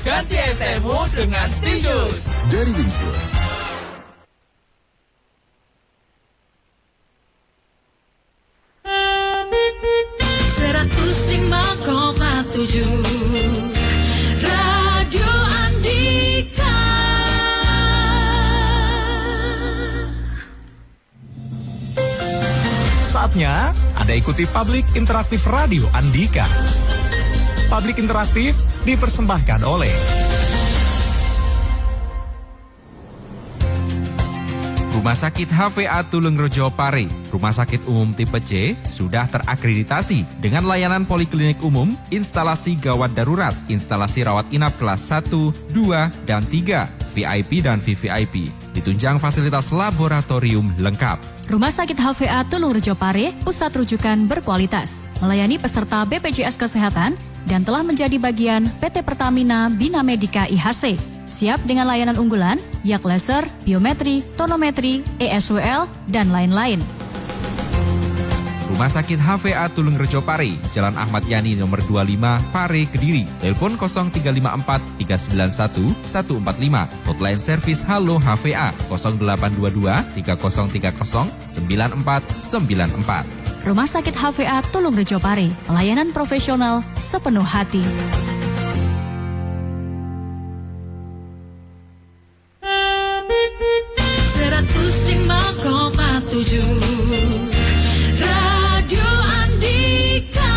Ganti es tehmu dengan Tijus. Dari Winswood. Radio Andika. Saatnya Anda ikuti Public Interaktif Radio Andika. Public Interaktif dipersembahkan oleh Rumah Sakit HVA Tulungrejo Pare, Rumah Sakit Umum Tipe C, sudah terakreditasi dengan layanan poliklinik umum, instalasi gawat darurat, instalasi rawat inap kelas 1, 2, dan 3, VIP dan VVIP. Ditunjang fasilitas laboratorium lengkap. Rumah Sakit HVA Tulungrejo Pare, pusat rujukan berkualitas, melayani peserta BPJS Kesehatan dan telah menjadi bagian PT Pertamina Bina Medica IHC. Siap dengan layanan unggulan, yak laser, biometri, tonometri, ESWL, dan lain-lain. Rumah Sakit HVA Tulungrejo Pare, Jalan Ahmad Yani nomor 25, Pare, Kediri. Telepon 0354 391 145. Hotline service Halo HVA 0822 3030 9494. Rumah Sakit HVA Tulungrejo Pare, pelayanan profesional sepenuh hati. Radio Andika.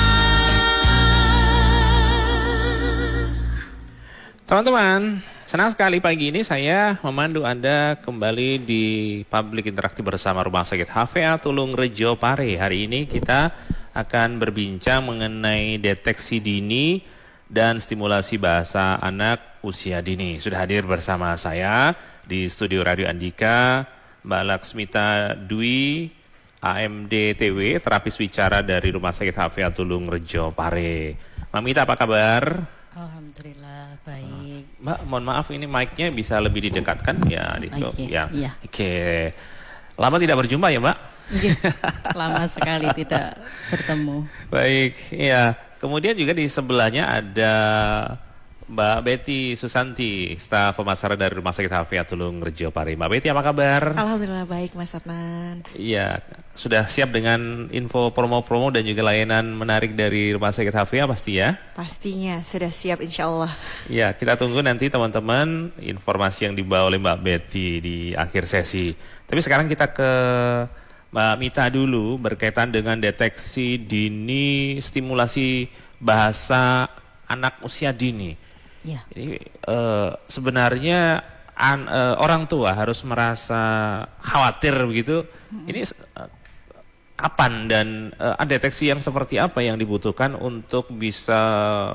Teman-teman, senang sekali pagi ini saya memandu Anda kembali di Public Interaktif bersama Rumah Sakit HVA Tulungrejo Pare. Hari ini kita akan berbincang mengenai deteksi dini dan stimulasi bahasa anak usia dini. Sudah hadir bersama saya di studio Radio Andika Mbak Laksmita Dwi, AMD TW, terapis wicara dari Rumah Sakit HVA Tulungrejo Pare. Mamita, apa kabar? Alhamdulillah baik. Mbak, mohon maaf ini mic-nya bisa lebih didekatkan ya di ya. Iya. Oke. Lama tidak berjumpa ya, Mbak? Lama sekali tidak bertemu. Baik, iya. Kemudian juga di sebelahnya ada Mbak Betty Susanti, staf pemasaran dari Rumah Sakit HVA Tulungrejo Pare. Mbak Betty, apa kabar? Alhamdulillah baik, Mas Adnan. Iya, sudah siap dengan info promo-promo dan juga layanan menarik dari Rumah Sakit HVA pasti ya? Pastinya, sudah siap insya Allah. Iya, kita tunggu nanti teman-teman informasi yang dibawa oleh Mbak Betty di akhir sesi. Tapi sekarang kita ke Mbak Mita dulu berkaitan dengan deteksi dini stimulasi bahasa anak usia dini. Ya. Jadi sebenarnya orang tua harus merasa khawatir begitu. Ini kapan dan deteksi yang seperti apa yang dibutuhkan untuk bisa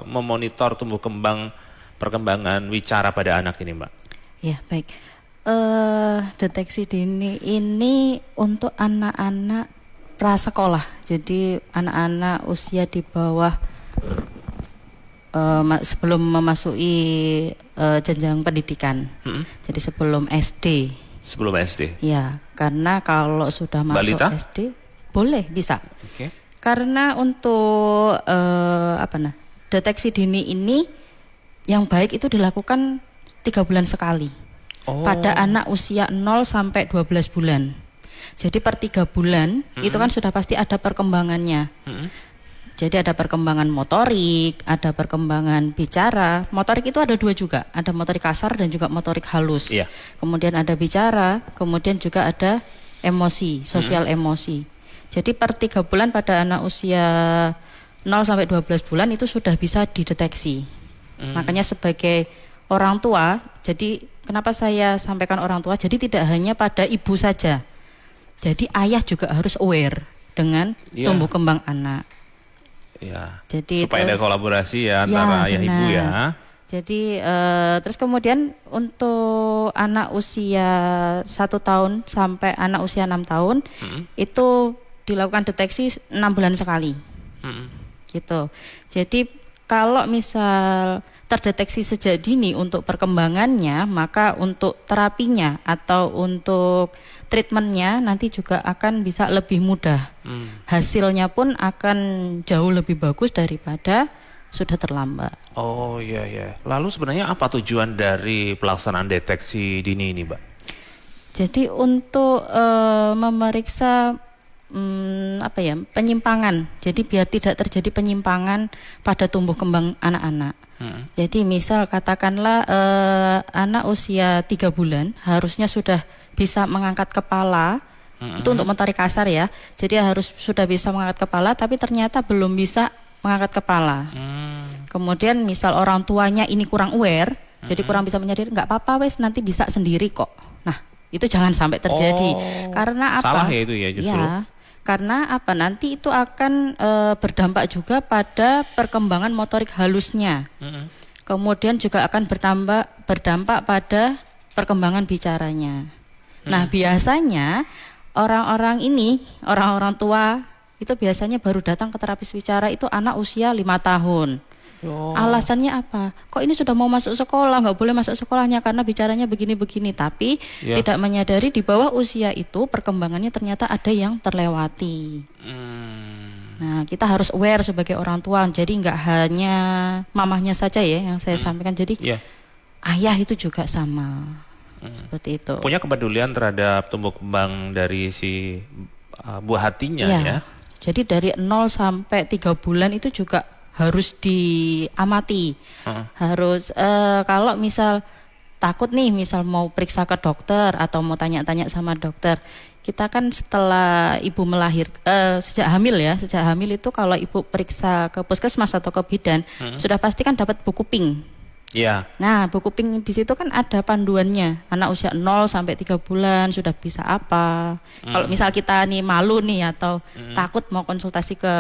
memonitor tumbuh kembang perkembangan wicara pada anak ini, Mbak? Ya, baik. Deteksi dini ini untuk anak-anak prasekolah. Jadi anak-anak usia di bawah sebelum memasuki jenjang pendidikan. Jadi sebelum SD. Sebelum SD. Ya, karena kalau sudah masuk Balita? SD boleh bisa. Oke. Karena untuk deteksi dini ini yang baik itu dilakukan 3 bulan sekali. Pada anak usia 0 sampai 12 bulan. Jadi per 3 bulan itu kan sudah pasti ada perkembangannya. Jadi ada perkembangan motorik, ada perkembangan bicara. Motorik itu ada 2 juga, ada motorik kasar dan juga motorik halus. Iya. Kemudian ada bicara, kemudian juga ada emosi, sosial emosi. Jadi per 3 bulan pada anak usia 0 sampai 12 bulan itu sudah bisa dideteksi. Makanya sebagai orang tua, jadi kenapa saya sampaikan orang tua, jadi tidak hanya pada ibu saja. Jadi ayah juga harus aware dengan tumbuh kembang anak. Ya. Jadi supaya ada kolaborasi ya antara ayah ibu ya. Jadi terus kemudian untuk anak usia 1 tahun sampai anak usia 6 tahun itu dilakukan deteksi 6 bulan sekali. Gitu. Jadi kalau misal terdeteksi sejak dini untuk perkembangannya, maka untuk terapinya atau untuk treatmentnya nanti juga akan bisa lebih mudah. Hasilnya pun akan jauh lebih bagus daripada sudah terlambat. Oh iya ya. Lalu sebenarnya apa tujuan dari pelaksanaan deteksi dini ini, Mbak? Jadi untuk memeriksa penyimpangan. Jadi biar tidak terjadi penyimpangan pada tumbuh kembang anak-anak. Jadi misal katakanlah anak usia 3 bulan harusnya sudah bisa mengangkat kepala. Itu untuk motorik kasar ya. Jadi harus sudah bisa mengangkat kepala, tapi ternyata belum bisa mengangkat kepala. Kemudian misal orang tuanya ini kurang aware, jadi kurang bisa menyadari, nggak apa-apa wes nanti bisa sendiri kok. Nah itu jangan sampai terjadi. Karena apa? Salah ya itu ya justru. Ya, karena apa? Nanti itu akan berdampak juga pada perkembangan motorik halusnya. Kemudian juga akan berdampak pada perkembangan bicaranya. Nah biasanya orang-orang tua itu biasanya baru datang ke terapis bicara itu anak usia 5 tahun. Alasannya apa? Kok ini sudah mau masuk sekolah, nggak boleh masuk sekolahnya karena bicaranya begini-begini. Tapi tidak menyadari di bawah usia itu perkembangannya ternyata ada yang terlewati. Nah kita harus aware sebagai orang tua. Jadi nggak hanya mamahnya saja ya yang saya sampaikan. Jadi ayah itu juga sama. Seperti itu. Punya kepedulian terhadap tumbuh kembang dari si buah hatinya ya. Jadi dari 0 sampai 3 bulan itu juga harus diamati. Harus kalau misal takut nih, misal mau periksa ke dokter atau mau tanya-tanya sama dokter. Kita kan setelah ibu sejak hamil itu kalau ibu periksa ke puskesmas atau ke bidan sudah pasti kan dapat buku pink. Iya. Nah, buku pink di situ kan ada panduannya. Anak usia 0 sampai 3 bulan sudah bisa apa. Kalau misal kita nih malu nih atau takut mau konsultasi ke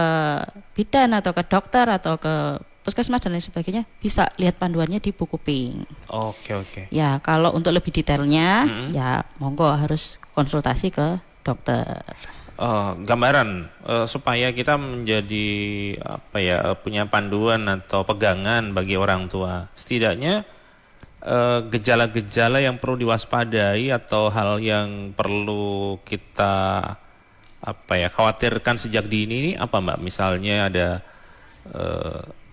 bidan atau ke dokter atau ke puskesmas dan lain sebagainya, bisa lihat panduannya di buku pink. Oke. Ya, kalau untuk lebih detailnya ya monggo harus konsultasi ke dokter. Gambaran supaya kita menjadi punya panduan atau pegangan bagi orang tua. Setidaknya gejala-gejala yang perlu diwaspadai atau hal yang perlu kita khawatirkan sejak dini ini apa, Mbak? Misalnya ada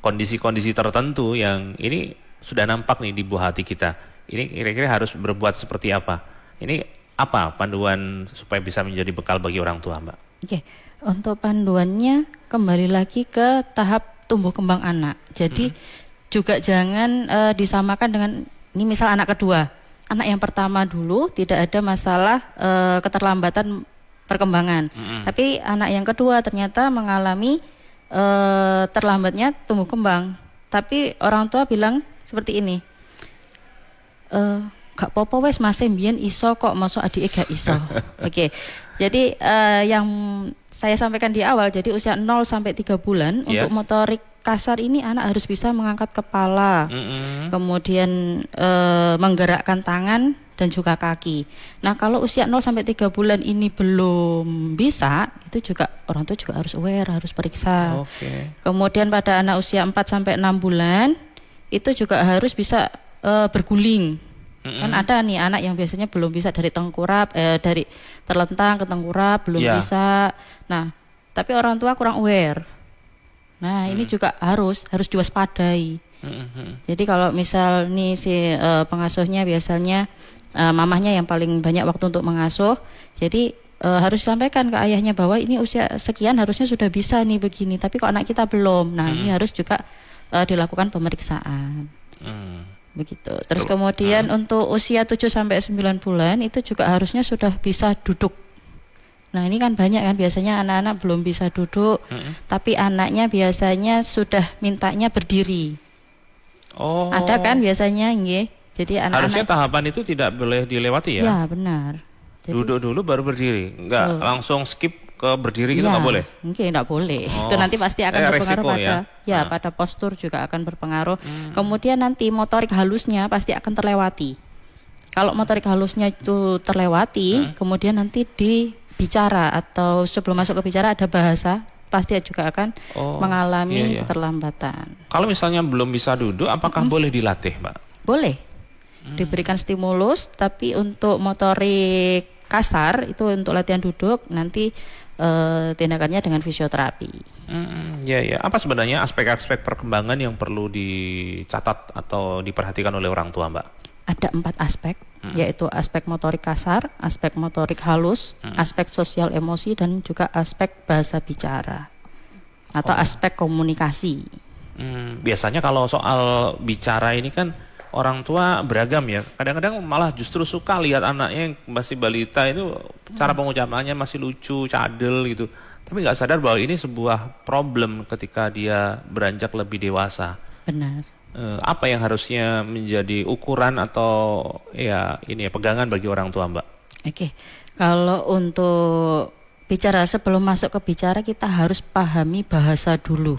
kondisi-kondisi tertentu yang ini sudah nampak nih di buah hati kita. Ini kira-kira harus berbuat seperti apa? Ini apa panduan supaya bisa menjadi bekal bagi orang tua, Mbak? Oke, untuk panduannya kembali lagi ke tahap tumbuh kembang anak. Jadi juga jangan disamakan dengan ini misal anak kedua. Anak yang pertama dulu tidak ada masalah keterlambatan perkembangan. Tapi anak yang kedua ternyata mengalami terlambatnya tumbuh kembang. Tapi orang tua bilang seperti ini. Gak apa-apa wes masih mbien iso kok, masuk adik gak iso. Oke. Jadi yang saya sampaikan di awal, jadi usia 0 sampai 3 bulan untuk motorik kasar ini anak harus bisa mengangkat kepala. Kemudian menggerakkan tangan dan juga kaki. Nah, kalau usia 0 sampai 3 bulan ini belum bisa, itu juga orang tua juga harus aware, harus periksa. Kemudian pada anak usia 4 sampai 6 bulan itu juga harus bisa berguling. Kan ada nih anak yang biasanya belum bisa dari tengkurap, dari terlentang ke tengkurap belum bisa. Nah, tapi orang tua kurang aware. Nah, ini juga harus diwaspadai. Jadi kalau misal nih si pengasuhnya biasanya mamahnya yang paling banyak waktu untuk mengasuh, jadi harus disampaikan ke ayahnya bahwa ini usia sekian harusnya sudah bisa nih begini, tapi kok anak kita belum. Nah, ini harus juga dilakukan pemeriksaan. Begitu. Terus kemudian untuk usia 7 sampai 9 bulan itu juga harusnya sudah bisa duduk. Nah, ini kan banyak kan biasanya anak-anak belum bisa duduk, tapi anaknya biasanya sudah mintanya berdiri. Ada kan biasanya nggih. Jadi anak-anak harusnya tahapan itu tidak boleh dilewati ya? Ya, benar. Jadi, duduk dulu baru berdiri. Enggak langsung skip ke berdiri gitu nggak boleh? Mungkin nggak boleh. Itu nanti pasti akan berpengaruh pada pada postur juga akan berpengaruh. Kemudian nanti motorik halusnya pasti akan terlewati. Kalau motorik halusnya itu terlewati, kemudian nanti di bicara atau sebelum masuk ke bicara ada bahasa, pasti juga akan mengalami keterlambatan. Kalau misalnya belum bisa duduk, apakah boleh dilatih, Mbak? Boleh. Diberikan stimulus, tapi untuk motorik kasar itu untuk latihan duduk nanti tindakannya dengan fisioterapi. Ya. Apa sebenarnya aspek-aspek perkembangan yang perlu dicatat atau diperhatikan oleh orang tua, Mbak? Ada 4 aspek, yaitu aspek motorik kasar, aspek motorik halus, aspek sosial emosi, dan juga aspek bahasa bicara atau aspek komunikasi. Biasanya kalau soal bicara ini kan orang tua beragam ya. Kadang-kadang malah justru suka lihat anaknya yang masih balita itu cara pengucapannya masih lucu, cadel gitu. Tapi nggak sadar bahwa ini sebuah problem ketika dia beranjak lebih dewasa. Benar. Apa yang harusnya menjadi ukuran atau pegangan bagi orang tua, Mbak? Oke. Kalau untuk bicara, sebelum masuk ke bicara kita harus pahami bahasa dulu.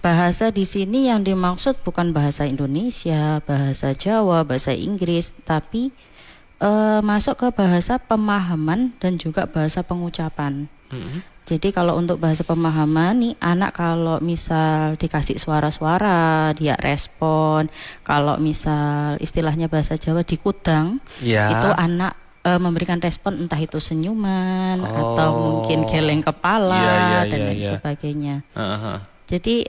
Bahasa di sini yang dimaksud bukan bahasa Indonesia, bahasa Jawa, bahasa Inggris, tapi masuk ke bahasa pemahaman dan juga bahasa pengucapan. Jadi kalau untuk bahasa pemahaman nih, anak kalau misal dikasih suara-suara dia respon. Kalau misal istilahnya bahasa Jawa dikudang, itu anak memberikan respon, entah itu senyuman atau mungkin geleng kepala dan lain sebagainya. Jadi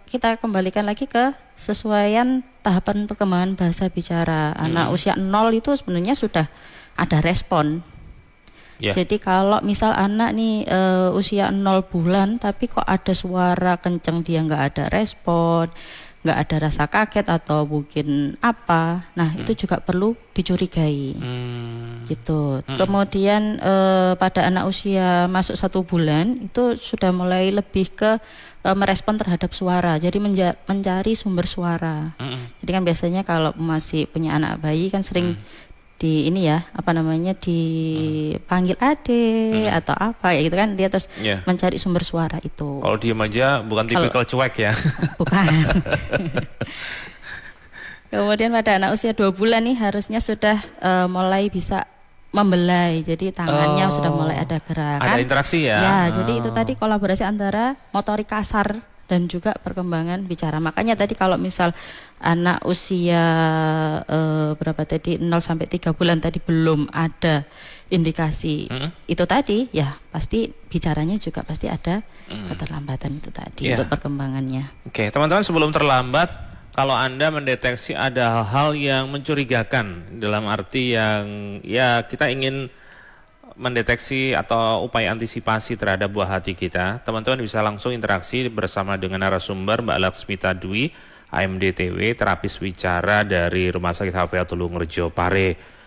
kita kembalikan lagi ke sesuaian tahapan perkembangan bahasa bicara. Anak usia 0 itu sebenarnya sudah ada respon. Jadi kalau misal anak nih usia 0 bulan tapi kok ada suara kenceng dia nggak ada respon, nggak ada rasa kaget atau mungkin apa, nah itu juga perlu dicurigai. Gitu. Kemudian pada anak usia masuk 1 bulan itu sudah mulai lebih ke merespon terhadap suara, jadi mencari sumber suara. Jadi kan biasanya kalau masih punya anak bayi kan sering dipanggil ade atau apa ya gitu kan, dia terus mencari sumber suara itu. Kalau diem aja bukan tipikal cuek ya. Bukan. Kemudian pada anak usia 2 bulan nih harusnya sudah mulai bisa membelai, jadi tangannya sudah mulai ada gerakan. Ada interaksi ya. Ya, jadi itu tadi kolaborasi antara motorik kasar dan juga perkembangan bicara. Makanya tadi kalau misal anak usia 0 sampai 3 bulan tadi belum ada indikasi itu tadi, ya pasti bicaranya juga pasti ada keterlambatan itu tadi untuk perkembangannya. Oke, teman-teman, sebelum terlambat, kalau Anda mendeteksi ada hal-hal yang mencurigakan, dalam arti yang kita ingin mendeteksi atau upaya antisipasi terhadap buah hati kita, teman-teman bisa langsung interaksi bersama dengan narasumber Mbak Laksmita Dwi, AMDTW, terapis wicara dari Rumah Sakit HVA Tulungarejo Pare.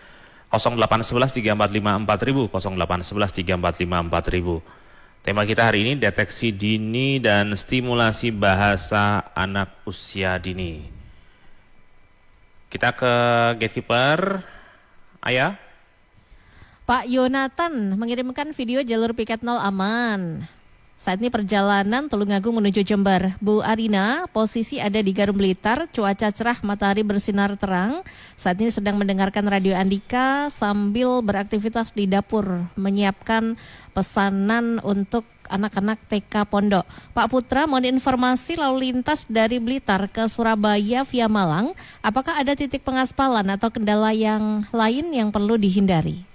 0811 345 4000, 0811 345 4000. Tema kita hari ini deteksi dini dan stimulasi bahasa anak usia dini. Kita ke gatekeeper, Ayah. Pak Yonatan mengirimkan video jalur piket 0 aman. Saat ini perjalanan Tulungagung menuju Jember. Bu Arina, posisi ada di Garum Blitar, cuaca cerah, matahari bersinar terang. Saat ini sedang mendengarkan Radio Andika sambil beraktivitas di dapur, menyiapkan pesanan untuk anak-anak TK Pondok. Pak Putra, mohon informasi lalu lintas dari Blitar ke Surabaya via Malang. Apakah ada titik pengaspalan atau kendala yang lain yang perlu dihindari?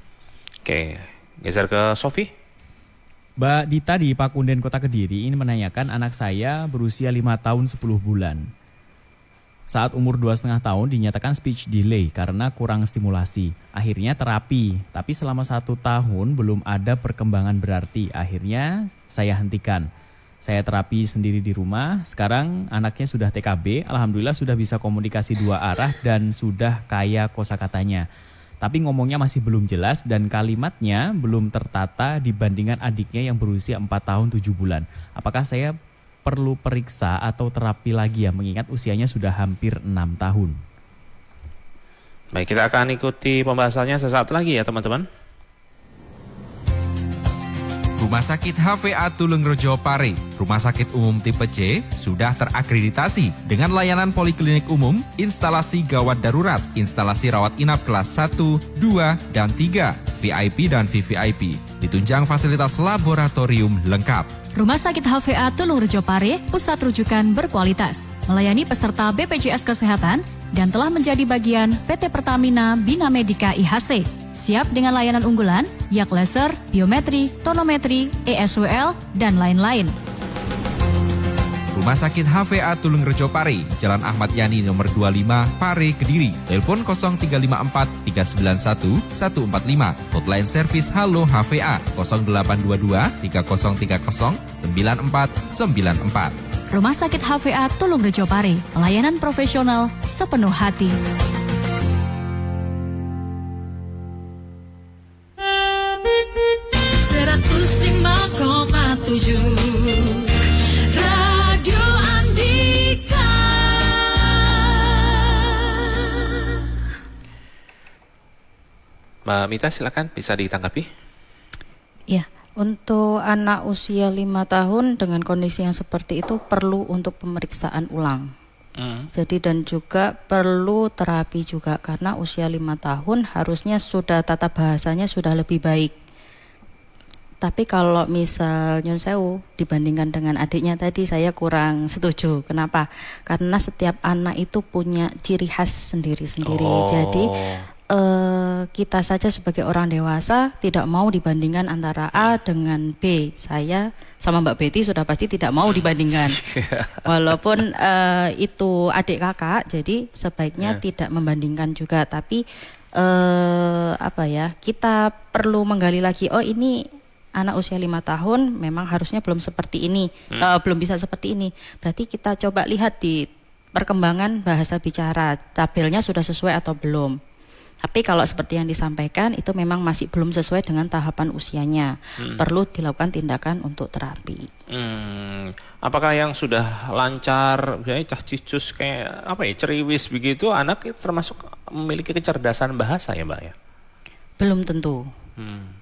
Oke, geser ke Sofi. Mbak Dita di Pakunden Kota Kediri ini menanyakan, anak saya berusia 5 tahun 10 bulan. Saat umur 2,5 tahun dinyatakan speech delay karena kurang stimulasi. Akhirnya terapi, tapi selama 1 tahun belum ada perkembangan berarti. Akhirnya saya hentikan. Saya terapi sendiri di rumah. Sekarang anaknya sudah TKB, alhamdulillah sudah bisa komunikasi 2 arah dan sudah kaya kosakatanya. Tapi ngomongnya masih belum jelas dan kalimatnya belum tertata dibandingkan adiknya yang berusia 4 tahun 7 bulan. Apakah saya perlu periksa atau terapi lagi ya, mengingat usianya sudah hampir 6 tahun? Baik, kita akan ikuti pembahasannya sesaat lagi ya teman-teman. Rumah Sakit HVA Tulungarejo Pare, Rumah Sakit Umum Tipe C, sudah terakreditasi dengan layanan poliklinik umum, instalasi gawat darurat, instalasi rawat inap kelas 1, 2, dan 3, VIP dan VVIP. Ditunjang fasilitas laboratorium lengkap. Rumah Sakit HVA Tulungarejo Pare, pusat rujukan berkualitas, melayani peserta BPJS Kesehatan dan telah menjadi bagian PT Pertamina Bina Medica IHC. Siap dengan layanan unggulan, yak laser, biometri, tonometri, ESWL, dan lain-lain. Rumah Sakit HVA Tulungrejo Pare, Jalan Ahmad Yani nomor 25, Pare, Kediri. Telepon 0354 391 145. Hotline servis Halo HVA 0822 3030 9494. Rumah Sakit HVA Tulungrejo Pare, pelayanan profesional sepenuh hati. Radio Andika. Mbak Mita silakan bisa ditanggapi. Ya, untuk anak usia 5 tahun dengan kondisi yang seperti itu perlu untuk pemeriksaan ulang. Jadi dan juga perlu terapi juga karena usia 5 tahun harusnya sudah tata bahasanya sudah lebih baik. Tapi kalau misal Nyun Sewu dibandingkan dengan adiknya tadi saya kurang setuju. Kenapa? Karena setiap anak itu punya ciri khas sendiri-sendiri. Jadi kita saja sebagai orang dewasa tidak mau dibandingkan antara A dengan B. Saya sama Mbak Betty sudah pasti tidak mau dibandingkan. Walaupun itu adik kakak, jadi sebaiknya tidak membandingkan juga. Tapi kita perlu menggali lagi. Oh, ini anak usia 5 tahun memang harusnya belum seperti ini, belum bisa seperti ini. Berarti kita coba lihat di perkembangan bahasa bicara, tabelnya sudah sesuai atau belum. Tapi kalau seperti yang disampaikan itu memang masih belum sesuai dengan tahapan usianya. Perlu dilakukan tindakan untuk terapi. Apakah yang sudah lancar, misalnya cicus kayak ceriwis begitu, anak itu termasuk memiliki kecerdasan bahasa ya Mbak ya? Belum tentu.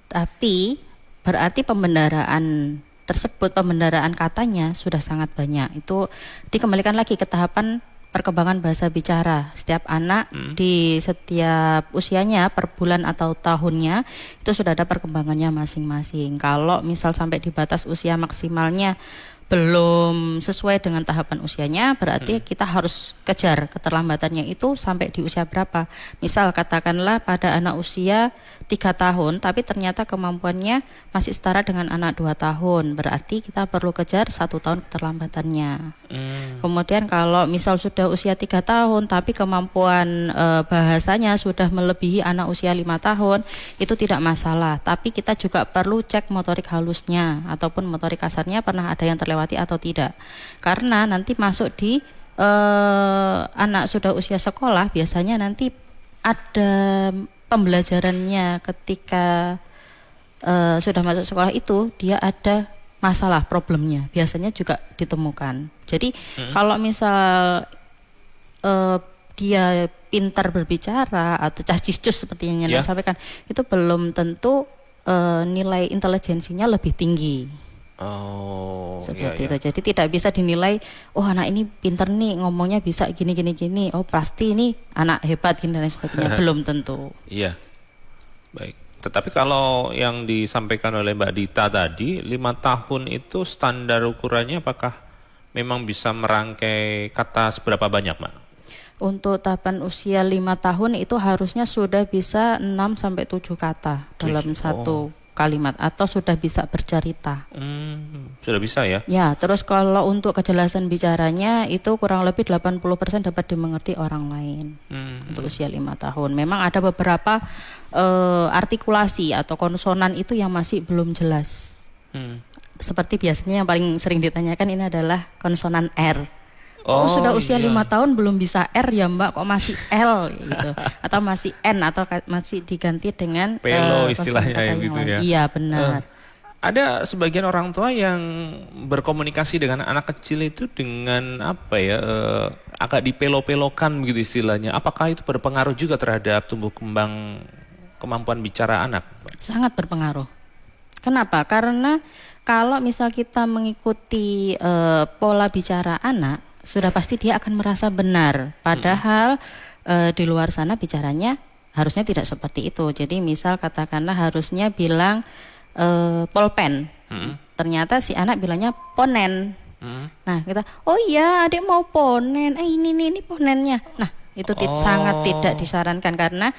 Tapi berarti pembendaraan tersebut, pembendaraan katanya sudah sangat banyak. Itu dikembalikan lagi ke tahapan perkembangan bahasa bicara. Setiap anak di setiap usianya per bulan atau tahunnya itu sudah ada perkembangannya masing-masing. Kalau misal sampai di batas usia maksimalnya belum sesuai dengan tahapan usianya, berarti kita harus kejar keterlambatannya itu sampai di usia berapa. Misal katakanlah pada anak usia 3 tahun, tapi ternyata kemampuannya masih setara dengan anak 2 tahun, berarti kita perlu kejar 1 tahun keterlambatannya. Kemudian kalau misal sudah usia 3 tahun, tapi kemampuan bahasanya sudah melebihi anak usia 5 tahun, itu tidak masalah. Tapi kita juga perlu cek motorik halusnya ataupun motorik kasarnya pernah ada yang terlewati atau tidak, karena nanti masuk di anak sudah usia sekolah biasanya nanti ada pembelajarannya ketika sudah masuk sekolah itu dia ada masalah problemnya biasanya juga ditemukan. Jadi kalau misal dia pintar berbicara atau cacis-cus seperti yang Nyana sampaikan, itu belum tentu nilai intelijensinya lebih tinggi. Seperti itu. Jadi tidak bisa dinilai, oh anak ini pinter nih, ngomongnya bisa gini, oh pasti ini anak hebat gini dan lain sebagainya. Belum tentu. Iya. Baik. Tetapi kalau yang disampaikan oleh Mbak Dita tadi, 5 tahun itu standar ukurannya apakah memang bisa merangkai kata seberapa banyak, Mbak? Untuk tahapan usia 5 tahun itu harusnya sudah bisa 6-7 kata dalam satu kalimat atau sudah bisa bercerita. Sudah bisa ya? Ya, terus kalau untuk kejelasan bicaranya itu kurang lebih 80% dapat dimengerti orang lain untuk usia 5 tahun. Memang ada beberapa artikulasi atau konsonan itu yang masih belum jelas. Seperti biasanya yang paling sering ditanyakan ini adalah konsonan R. Sudah usia 5 tahun belum bisa R ya Mbak, kok masih L gitu, atau masih N atau masih diganti dengan pelo istilahnya yang gitu ya. Iya benar. Ada sebagian orang tua yang berkomunikasi dengan anak kecil itu dengan agak dipelo-pelokan begitu istilahnya. Apakah itu berpengaruh juga terhadap tumbuh kembang kemampuan bicara anak? Sangat berpengaruh. Kenapa? Karena kalau misal kita mengikuti pola bicara anak, sudah pasti dia akan merasa benar. Padahal di luar sana bicaranya harusnya tidak seperti itu. Jadi misal katakanlah harusnya bilang polpen. Ternyata si anak bilangnya ponen. Nah kita, oh iya adik mau ponen. Ini ponennya. Nah itu sangat tidak disarankan karena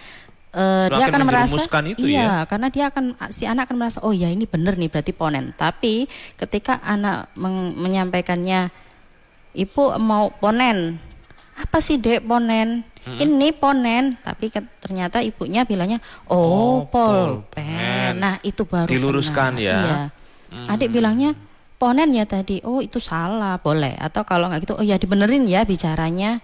dia akan merasa itu iya, karena si anak akan merasa oh ya ini benar nih berarti ponen. Tapi ketika anak menyampaikannya, ibu mau ponen, apa sih dek ponen? Ini ponen, tapi ternyata ibunya bilangnya polpen. Nah itu baru diluruskan benar. ya. Iya. Adik bilangnya ponen ya tadi, oh itu salah, boleh. Atau kalau nggak gitu, oh ya dibenerin ya bicaranya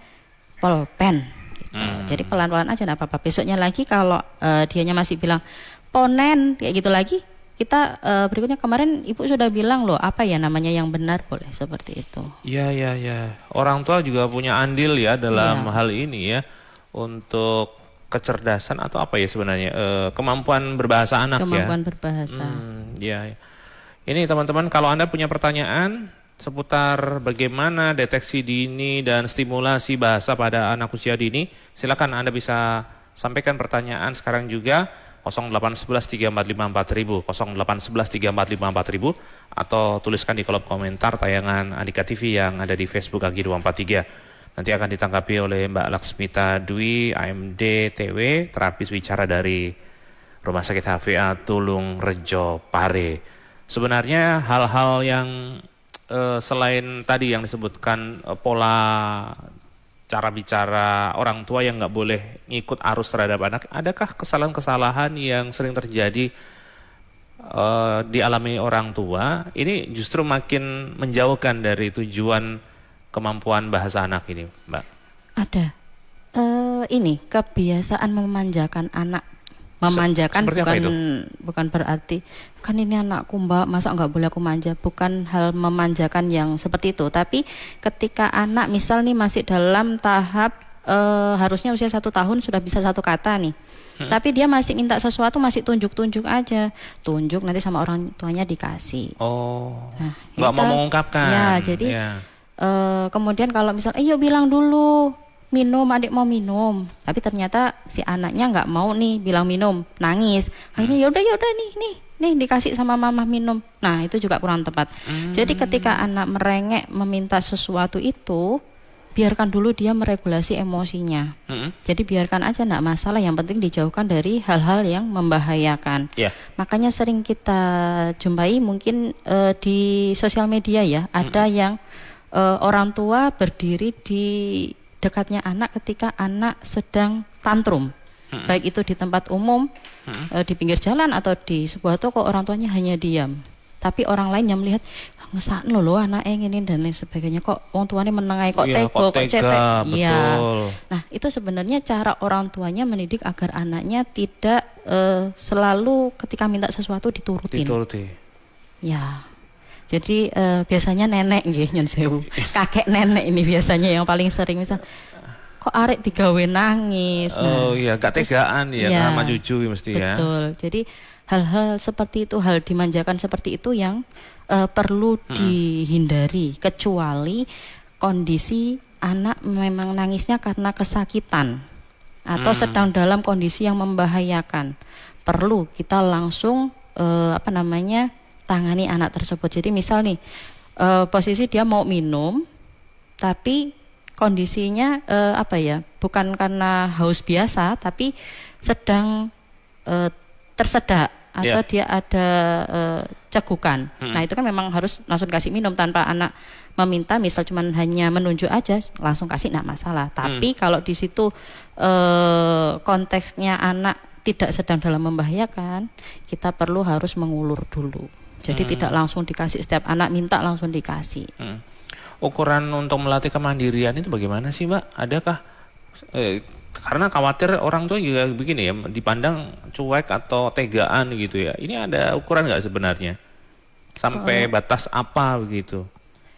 polpen. Gitu. Jadi pelan-pelan aja, nggak apa-apa. Besoknya lagi kalau dianya masih bilang ponen kayak gitu lagi, kita berikutnya kemarin ibu sudah bilang loh apa ya namanya yang benar, boleh seperti itu. Iya. Orang tua juga punya andil ya dalam hal ini ya, untuk kecerdasan atau apa ya sebenarnya kemampuan berbahasa anak Kemampuan berbahasa. Ya. Ini teman-teman, kalau Anda punya pertanyaan seputar bagaimana deteksi dini dan stimulasi bahasa pada anak usia dini, silakan Anda bisa sampaikan pertanyaan sekarang juga 0811 345 4000, 0811 345 4000, atau tuliskan di kolom komentar tayangan Andika TV yang ada di Facebook Agi 243. Nanti akan ditanggapi oleh Mbak Laksmita Dwi, AMD TW, terapis wicara dari Rumah Sakit HVA Tulung Rejo Pare. Sebenarnya hal-hal yang selain tadi yang disebutkan pola cara bicara orang tua yang nggak boleh ngikut arus terhadap anak, adakah kesalahan-kesalahan yang sering terjadi dialami orang tua ini justru makin menjauhkan dari tujuan kemampuan bahasa anak ini, Mbak? Ada. Ini kebiasaan memanjakan anak. Memanjakan bukan berarti kan ini anakku Mbak, masa nggak boleh aku manja, bukan hal memanjakan yang seperti itu. Tapi ketika anak misal nih masih dalam tahap harusnya usia 1 tahun sudah bisa 1 kata nih, tapi dia masih minta sesuatu, masih tunjuk-tunjuk aja, tunjuk nanti sama orang tuanya dikasih. Nah, nggak mau mengungkapkan. Ya, jadi kemudian kalau misal yuk bilang dulu minum, adik mau minum, tapi ternyata si anaknya nggak mau nih bilang minum, nangis. Akhirnya yaudah nih dikasih sama mama minum. Nah itu juga kurang tepat. Jadi ketika anak merengek meminta sesuatu itu, biarkan dulu dia meregulasi emosinya. Jadi biarkan aja, nggak masalah. Yang penting dijauhkan dari hal-hal yang membahayakan. Makanya sering kita jumpai mungkin di sosial media ya, ada yang orang tua berdiri di dekatnya anak ketika anak sedang tantrum, baik itu di tempat umum, di pinggir jalan atau di sebuah toko, orang tuanya hanya diam, tapi orang lain yang melihat ngesakno loh anak ini dan lain sebagainya, kok orang tuanya menengai, kok tego, kok cetek. Iya. Nah itu sebenarnya cara orang tuanya mendidik agar anaknya tidak selalu ketika minta sesuatu dituruti. Ya. Jadi biasanya nenek nggih nyun sewu. Kakek nenek ini biasanya yang paling sering misal kok arek digawe nangis. Oh iya, gak tegaan ya sama cucu mesti ya. Betul. Jadi hal-hal seperti itu, hal dimanjakan seperti itu yang perlu dihindari, kecuali kondisi anak memang nangisnya karena kesakitan atau sedang dalam kondisi yang membahayakan. Perlu kita langsung tangani anak tersebut. Jadi misal nih posisi dia mau minum tapi kondisinya bukan karena haus biasa tapi sedang tersedak atau dia ada cegukan. Nah itu kan memang harus langsung kasih minum tanpa anak meminta, misal cuman hanya menunjuk aja langsung kasih, nggak masalah. Tapi kalau di situ konteksnya anak tidak sedang dalam membahayakan, kita perlu harus mengulur dulu. Jadi tidak langsung dikasih, setiap anak minta langsung dikasih. Ukuran untuk melatih kemandirian itu bagaimana sih Mbak? Adakah karena khawatir orang tua juga begini ya, dipandang cuek atau tegaan gitu ya. Ini ada ukuran nggak sebenarnya? Sampai batas apa begitu?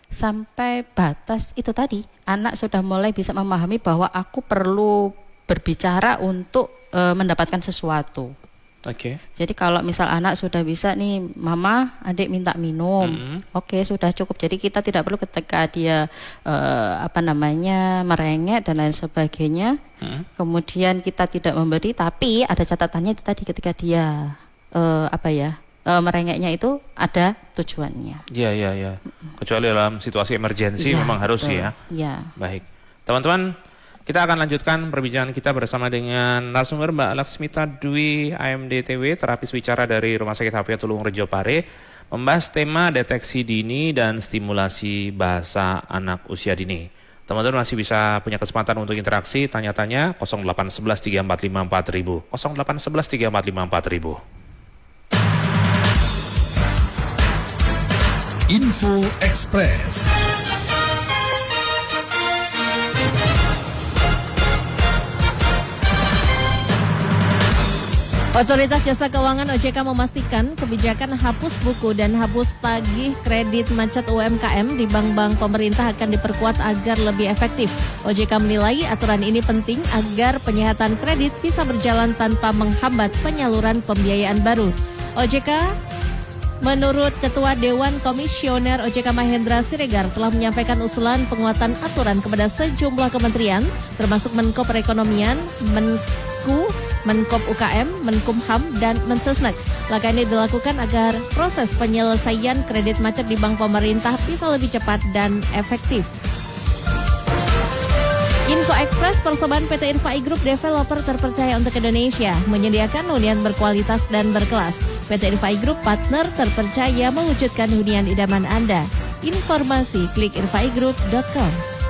Sampai batas itu tadi, anak sudah mulai bisa memahami bahwa aku perlu berbicara untuk mendapatkan sesuatu. Oke. Jadi kalau misal anak sudah bisa nih, mama, adik minta minum, oke sudah cukup. Jadi kita tidak perlu ketika dia merengek dan lain sebagainya, kemudian kita tidak memberi. Tapi ada catatannya itu tadi, ketika dia merengeknya itu ada tujuannya. Iya. Kecuali dalam situasi emergensi memang harus ya. Iya. Baik, teman-teman. Kita akan lanjutkan perbincangan kita bersama dengan narasumber Mbak Laksmita Dwi, AMDTW, terapis bicara dari Rumah Sakit HVA Tulung Rejo Pare, membahas tema deteksi dini dan stimulasi bahasa anak usia dini. Teman-teman masih bisa punya kesempatan untuk interaksi, tanya-tanya 0811 345 4000, 0811 345 4000. Info Express. Otoritas Jasa Keuangan OJK memastikan kebijakan hapus buku dan hapus tagih kredit macet UMKM di bank-bank pemerintah akan diperkuat agar lebih efektif. OJK menilai aturan ini penting agar penyihatan kredit bisa berjalan tanpa menghambat penyaluran pembiayaan baru. OJK Menurut Ketua Dewan Komisioner OJK Mahendra Siregar telah menyampaikan usulan penguatan aturan kepada sejumlah kementerian termasuk Menko Perekonomian, Menkop UKM, Menkumham, dan Mensesnek. Langkah ini dilakukan agar proses penyelesaian kredit macet di bank pemerintah bisa lebih cepat dan efektif. Info Express, persembahan PT Irfai Group, developer terpercaya untuk Indonesia, menyediakan hunian berkualitas dan berkelas. PT Irfai Group, partner terpercaya mewujudkan hunian idaman Anda. Informasi klik irfaigroup.com.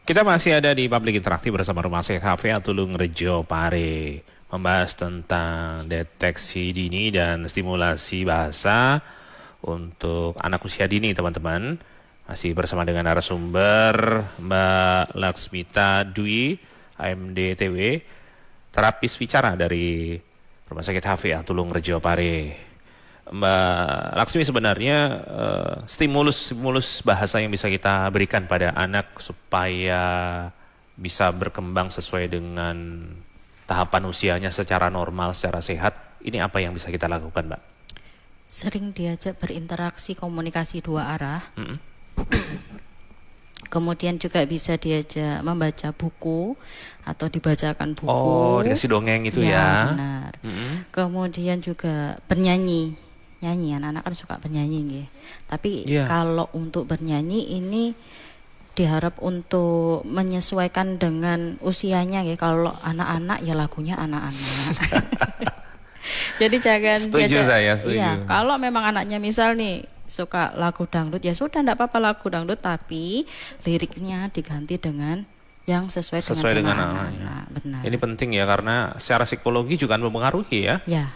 Kita masih ada di Public Interaktif bersama Rumah Sakit HVA Tulung Rejo Pare, membahas tentang deteksi dini dan stimulasi bahasa untuk anak usia dini, teman-teman. Masih bersama dengan narasumber Mbak Laksmita Dwi, AMD TW, terapis bicara dari Rumah Sakit HVA Tulung Rejo Pare. Mbak Laksmi, sebenarnya stimulus bahasa yang bisa kita berikan pada anak supaya bisa berkembang sesuai dengan tahapan usianya secara normal, secara sehat, ini apa yang bisa kita lakukan, Mbak? Sering diajak berinteraksi, komunikasi dua arah. Kemudian juga bisa diajak membaca buku atau dibacakan buku. Oh, dikasih dongeng itu ya. Benar. Kemudian juga bernyanyi. Anak-anak kan suka bernyanyi nggih. Tapi kalau untuk bernyanyi ini diharap untuk menyesuaikan dengan usianya nggih. Kalau anak-anak ya lagunya anak-anak. Jadi jangan setuju saya, setuju. Iya, kalau memang anaknya misal nih suka lagu dangdut, ya sudah enggak apa-apa lagu dangdut, tapi liriknya diganti dengan yang sesuai dengan anak-anak. Benar. Ini penting ya, karena secara psikologi juga mempengaruhi ya. Ya.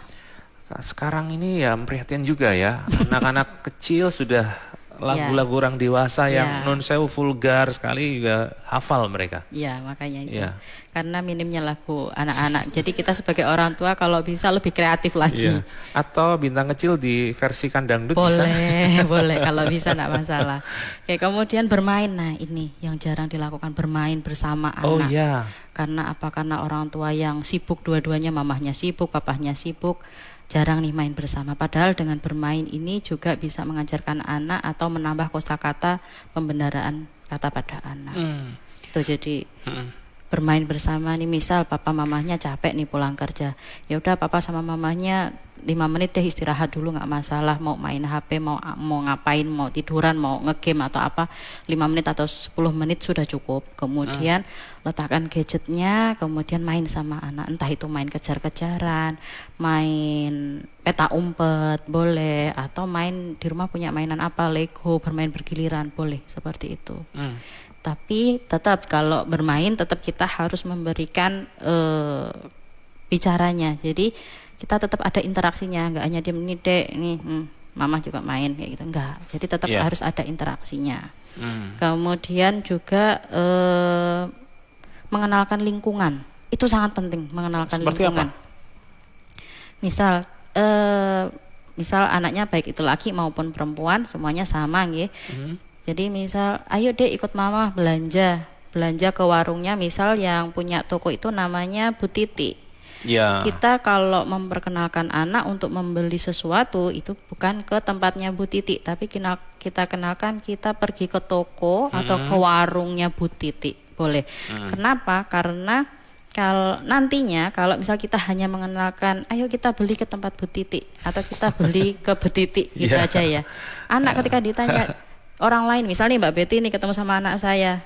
Sekarang ini ya prihatin juga ya, anak-anak kecil sudah lagu-lagu orang dewasa yang non sewu vulgar sekali juga hafal mereka. Iya, makanya itu. Karena minimnya lagu anak-anak. Jadi kita sebagai orang tua kalau bisa lebih kreatif lagi. Atau bintang kecil diversikan dangdut boleh, bisa. Boleh kalau bisa enggak masalah. Oke, kemudian bermain. Nah, ini yang jarang dilakukan, bermain bersama anak. Oh iya. Karena apa? Karena orang tua yang sibuk, dua-duanya, mamahnya sibuk, papahnya sibuk, jarang nih main bersama. Padahal dengan bermain ini juga bisa mengajarkan anak atau menambah kosakata pembenaran kata pada anak. Itu jadi bermain bersama nih, misal papa mamahnya capek nih pulang kerja, ya udah papa sama mamahnya 5 menit deh istirahat dulu, nggak masalah, mau main HP, mau ngapain, mau tiduran, mau ngegame atau apa, 5 menit atau 10 menit sudah cukup. Kemudian letakkan gadgetnya, kemudian main sama anak, entah itu main kejar-kejaran, main peta umpet boleh, atau main di rumah punya mainan apa, Lego, bermain bergiliran boleh, seperti itu. Tapi tetap kalau bermain tetap kita harus memberikan bicaranya. Jadi kita tetap ada interaksinya, enggak hanya diam nih dek, nih mama juga main kayak gitu, enggak. Jadi tetap harus ada interaksinya. Kemudian juga mengenalkan lingkungan. Itu sangat penting, mengenalkan seperti lingkungan. Apa? Misal anaknya baik itu laki maupun perempuan semuanya sama nggih. Jadi misal, ayo dek ikut mama belanja ke warungnya, misal yang punya toko itu namanya Bu Titi. Kita kalau memperkenalkan anak untuk membeli sesuatu itu bukan ke tempatnya Bu Titi, tapi kita kenalkan kita pergi ke toko atau ke warungnya Bu Titi, boleh. Kenapa? Karena nantinya kalau misal kita hanya mengenalkan, ayo kita beli ke tempat Bu Titi atau kita beli ke Bu Titi gitu aja ya. Anak ketika ditanya orang lain, misalnya Mbak Betty nih ketemu sama anak saya,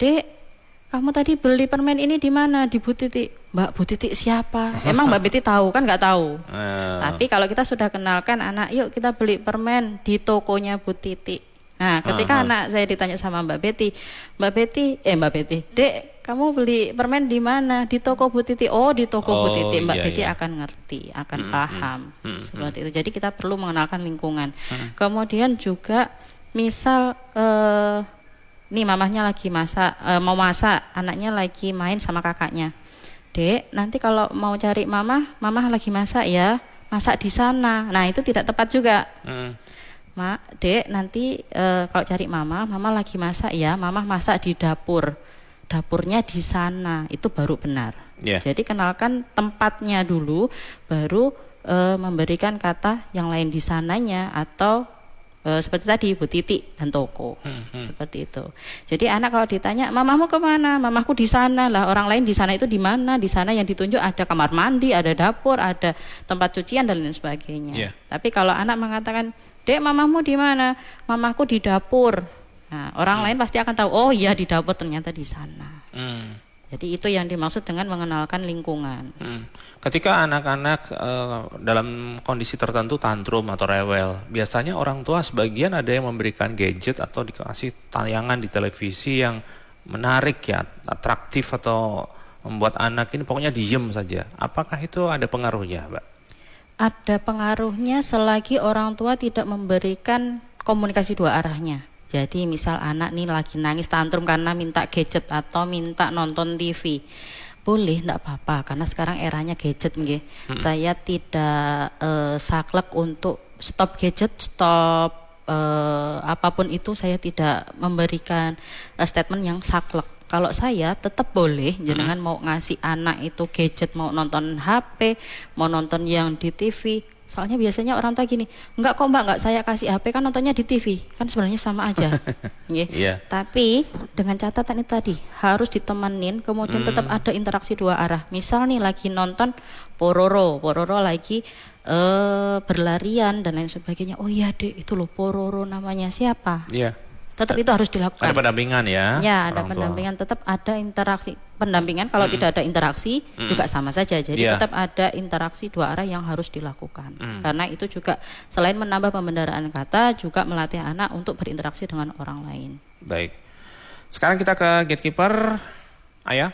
dek, kamu tadi beli permen ini di mana? Di Bu Titi. Mbak, Bu Titi siapa? Emang Mbak Betty tahu? Kan nggak tahu. Tapi kalau kita sudah kenalkan anak, yuk kita beli permen di tokonya Bu Titi. Nah, ketika anak saya ditanya sama Mbak Betty, dek, kamu beli permen di mana? Di toko Bu Titi. Oh, di toko Bu Titi. Mbak Betty akan ngerti, akan paham. Seperti itu. Jadi kita perlu mengenalkan lingkungan. Kemudian juga misal nih mamahnya lagi mau masak, anaknya lagi main sama kakaknya. Dek, nanti kalau mau cari mamah lagi masak ya, masak di sana. Nah, itu tidak tepat juga. Dek, nanti kalau cari mama lagi masak ya, mamah masak di dapur. Dapurnya di sana, itu baru benar. Jadi kenalkan tempatnya dulu, baru memberikan kata yang lain di sananya atau seperti tadi Bu Titi dan toko, seperti itu. Jadi anak kalau ditanya mamamu kemana, mamaku di sana lah. Orang lain di sana itu di mana? Di sana yang ditunjuk ada kamar mandi, ada dapur, ada tempat cucian dan lain sebagainya. Tapi kalau anak mengatakan, dek mamamu di mana? Mamaku di dapur. Nah, orang lain pasti akan tahu, oh iya di dapur, ternyata di sana. Jadi itu yang dimaksud dengan mengenalkan lingkungan. Ketika anak-anak dalam kondisi tertentu tantrum atau rewel, biasanya orang tua sebagian ada yang memberikan gadget atau dikasih tayangan di televisi yang menarik ya, atraktif atau membuat anak ini pokoknya diem saja. Apakah itu ada pengaruhnya, Mbak? Ada pengaruhnya selagi orang tua tidak memberikan komunikasi dua arahnya. Jadi misal anak nih lagi nangis tantrum karena minta gadget atau minta nonton TV. Boleh, enggak apa-apa karena sekarang eranya gadget nggih. Saya tidak saklek untuk stop gadget, stop apapun itu, saya tidak memberikan statement yang saklek. Kalau saya tetap boleh, jenengan mau ngasih anak itu gadget, mau nonton HP, mau nonton yang di TV. Soalnya biasanya orang tua gini, enggak kok Mbak, enggak saya kasih HP, kan nontonnya di TV. Kan sebenarnya sama aja. Iya. Tapi dengan catatan itu tadi, harus ditemenin, kemudian tetap ada interaksi dua arah. Misal nih lagi nonton Pororo lagi berlarian dan lain sebagainya. Oh iya Dek, itu loh Pororo namanya, siapa? Iya. Tetap itu harus dilakukan. Ada pendampingan ya? Ya, ada orang tua. pendampingan, tetap ada interaksi. Pendampingan kalau tidak ada interaksi juga sama saja. Jadi Iya. tetap ada interaksi dua arah yang harus dilakukan. Karena itu juga selain menambah pembendaraan kata, juga melatih anak untuk berinteraksi dengan orang lain. Baik. Sekarang kita ke gatekeeper. Ayah.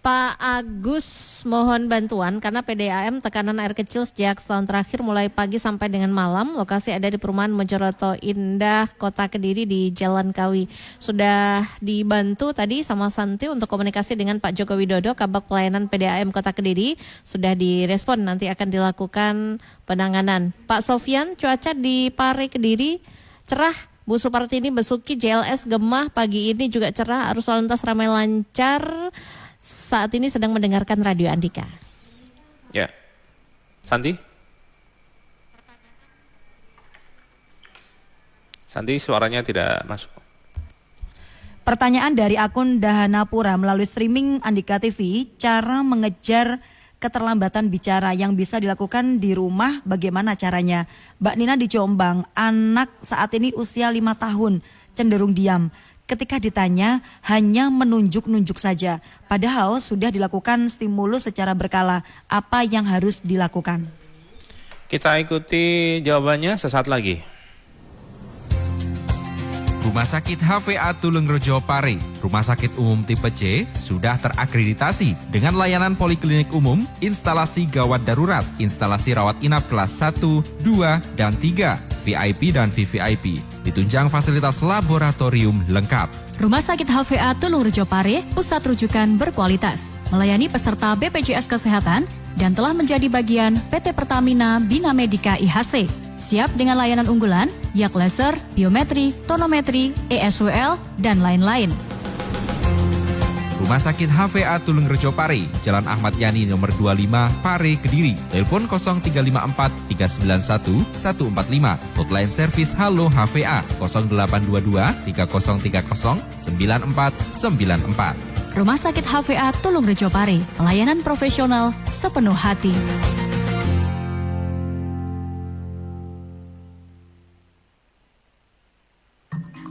Pak Agus mohon bantuan karena PDAM tekanan air kecil sejak setahun terakhir mulai pagi sampai dengan malam. Lokasi ada di perumahan Mojoroto Indah, Kota Kediri di Jalan Kawi. Sudah dibantu tadi sama Santi untuk komunikasi dengan Pak Joko Widodo, Kabag Pelayanan PDAM Kota Kediri. Sudah direspon, nanti akan dilakukan penanganan. Pak Sofyan, cuaca di Pare Kediri cerah. Bu Supartini Besuki JLS Gemah pagi ini juga cerah, arus lalu lintas ramai lancar. Saat ini sedang mendengarkan Radio Andika. Ya. Santi? Santi suaranya tidak masuk. Pertanyaan dari akun Dahanapura melalui streaming Andika TV, cara mengejar keterlambatan bicara yang bisa dilakukan di rumah bagaimana caranya? Mbak Nina di Jombang, anak saat ini usia 5 tahun, cenderung diam. Ketika ditanya hanya menunjuk-nunjuk saja, padahal sudah dilakukan stimulus secara berkala. Apa yang harus dilakukan? Kita ikuti jawabannya sesaat lagi. Rumah Sakit HVA Tulungrejo Pare, Rumah Sakit Umum Tipe C, sudah terakreditasi dengan layanan poliklinik umum, instalasi gawat darurat, instalasi rawat inap kelas 1, 2, dan 3, VIP dan VVIP, ditunjang fasilitas laboratorium lengkap. Rumah Sakit HVA Tulungrejo Pare, pusat rujukan berkualitas, melayani peserta BPJS Kesehatan dan telah menjadi bagian PT Pertamina Bina Medica IHC. Siap dengan layanan unggulan, yak laser, biometri, tonometri, ESWL, dan lain-lain. Rumah Sakit HVA Tulungrejo Pare, Jalan Ahmad Yani nomor 25, Pare, Kediri. Telepon 0354 391 145. Hotline service Halo HVA 0822 3030 9494. Rumah Sakit HVA Tulungrejo Pare, pelayanan profesional sepenuh hati.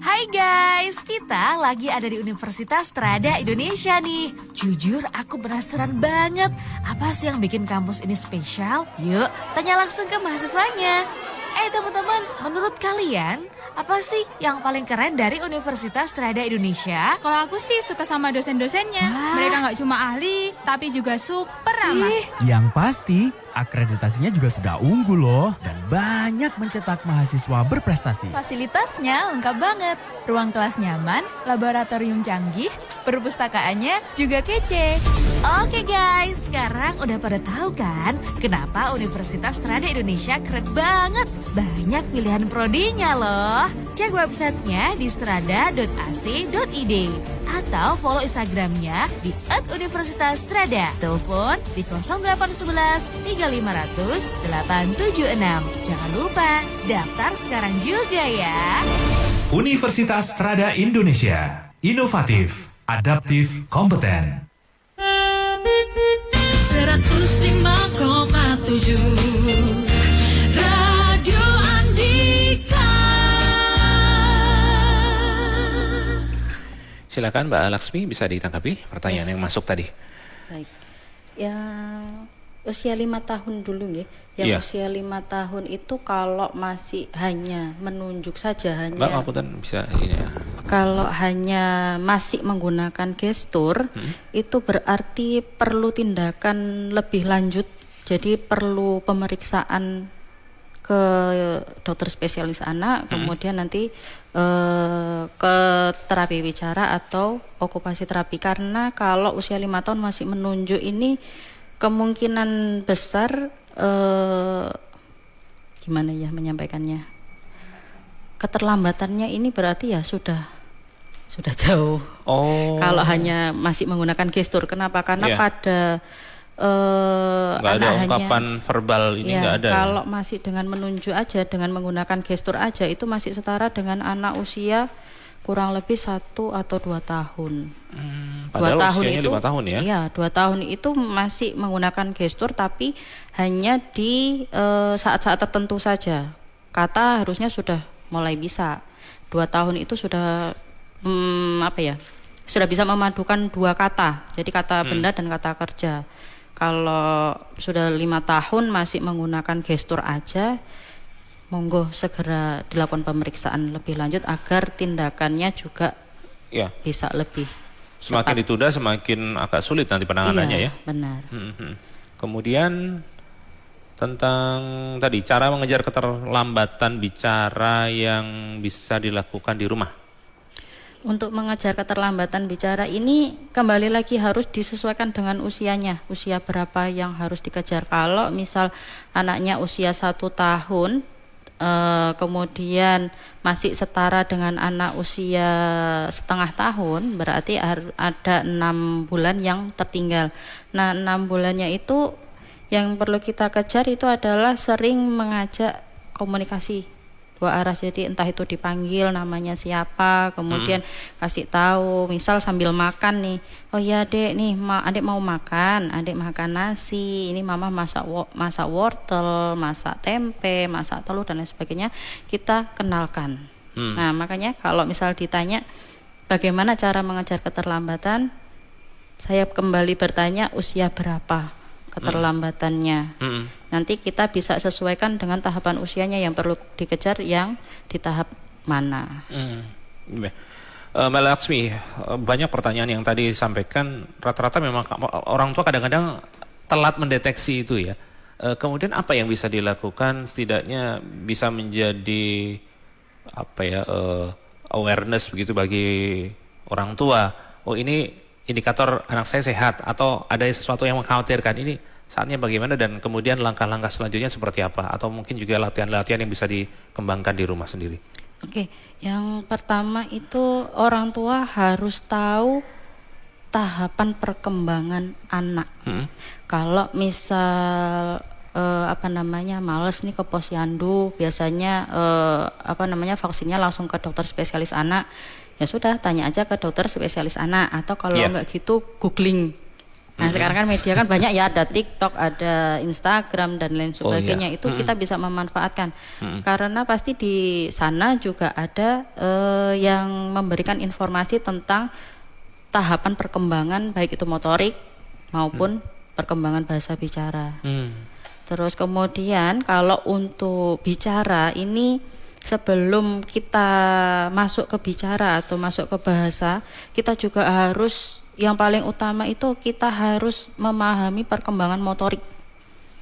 Hai guys, kita lagi ada di Universitas Trada Indonesia nih. Jujur aku penasaran banget, apa sih yang bikin kampus ini spesial? Yuk, tanya langsung ke mahasiswanya. Teman-teman, menurut kalian apa sih yang paling keren dari Universitas Trada Indonesia? Kalau aku sih suka sama dosen-dosennya. Mereka nggak cuma ahli, tapi juga super ramah. Yang pasti, akreditasinya juga sudah unggul loh. Dan banyak mencetak mahasiswa berprestasi. Fasilitasnya lengkap banget. Ruang kelas nyaman, laboratorium canggih, perpustakaannya juga kece. Oke guys, sekarang udah pada tahu kan kenapa Universitas Trada Indonesia keren banget. Banyak pilihan prodinya loh. Cek websitenya di strada.ac.id atau follow Instagramnya di @universitastrada. Telepon di 0811 3500 876. Jangan lupa daftar sekarang juga ya. Universitas Trada Indonesia. Inovatif, adaptif, kompeten. 105,7 Radio Andika. Silakan Mbak Laksmi, bisa ditanggapi pertanyaan yang masuk tadi. Baik. Yang usia 5 tahun dulu nggih. Yang usia 5 tahun itu kalau masih hanya menunjuk saja, hanya Mbak, ngapunten bisa ini ya. Kalau hanya masih menggunakan gestur, itu berarti perlu tindakan lebih lanjut. Jadi perlu pemeriksaan ke dokter spesialis anak, kemudian nanti ke terapi bicara atau okupasi terapi. Karena kalau usia 5 tahun masih menunjuk ini kemungkinan besar gimana ya menyampaikannya, keterlambatannya ini berarti ya sudah jauh. Kalau hanya masih menggunakan gestur, kenapa? Karena pada nggak ada ungkapan verbal ini, nggak ada. Kalau masih dengan menunjuk aja, dengan menggunakan gestur aja, itu masih setara dengan anak usia kurang lebih 1 atau 2 tahun. Padahal 2 tahun usianya itu 5 tahun ya? Iya, 2 tahun itu masih menggunakan gestur, tapi hanya di saat-saat tertentu saja. Kata harusnya sudah mulai bisa. 2 tahun itu sudah sudah bisa memadukan 2 kata. Jadi kata benda dan kata kerja. Kalau sudah 5 tahun masih menggunakan gestur aja, monggo segera dilakukan pemeriksaan lebih lanjut agar tindakannya juga bisa lebih semakin ditunda semakin agak sulit nanti penanganannya ya. Benar. Kemudian tentang tadi cara mengejar keterlambatan bicara yang bisa dilakukan di rumah. Untuk mengejar keterlambatan bicara ini kembali lagi harus disesuaikan dengan usianya. Usia berapa yang harus dikejar. Kalau misal anaknya usia 1 tahun, kemudian masih setara dengan anak usia setengah tahun, berarti ada 6 bulan yang tertinggal. Nah, 6 bulannya itu yang perlu kita kejar itu adalah sering mengajak komunikasi 2 arah. Jadi entah itu dipanggil namanya siapa, kemudian kasih tahu, misal sambil makan nih, oh ya dek nih, adik mau makan, adik makan nasi, ini mama masak wortel, masak tempe, masak telur dan lain sebagainya, kita kenalkan. Nah, makanya kalau misal ditanya bagaimana cara mengejar keterlambatan, saya kembali bertanya usia berapa keterlambatannya. Nanti kita bisa sesuaikan dengan tahapan usianya yang perlu dikejar yang di tahap mana. Mbak Laksmi, banyak pertanyaan yang tadi disampaikan, rata-rata memang orang tua kadang-kadang telat mendeteksi itu ya. Kemudian apa yang bisa dilakukan setidaknya bisa menjadi awareness begitu bagi orang tua. Oh, ini indikator anak saya sehat atau ada sesuatu yang mengkhawatirkan, ini saatnya bagaimana dan kemudian langkah-langkah selanjutnya seperti apa, atau mungkin juga latihan-latihan yang bisa dikembangkan di rumah sendiri. Oke, yang pertama itu orang tua harus tahu tahapan perkembangan anak. Kalau misal males nih ke posyandu, biasanya vaksinnya langsung ke dokter spesialis anak. Ya sudah, tanya aja ke dokter spesialis anak, atau kalau enggak gitu googling. Nah, sekarang kan media kan banyak ya, ada TikTok, ada Instagram dan lain sebagainya. Itu kita bisa memanfaatkan. Karena pasti di sana juga ada yang memberikan informasi tentang tahapan perkembangan baik itu motorik maupun perkembangan bahasa bicara. Terus kemudian kalau untuk bicara ini, sebelum kita masuk ke bicara atau masuk ke bahasa, kita juga harus, yang paling utama itu kita harus memahami perkembangan motorik.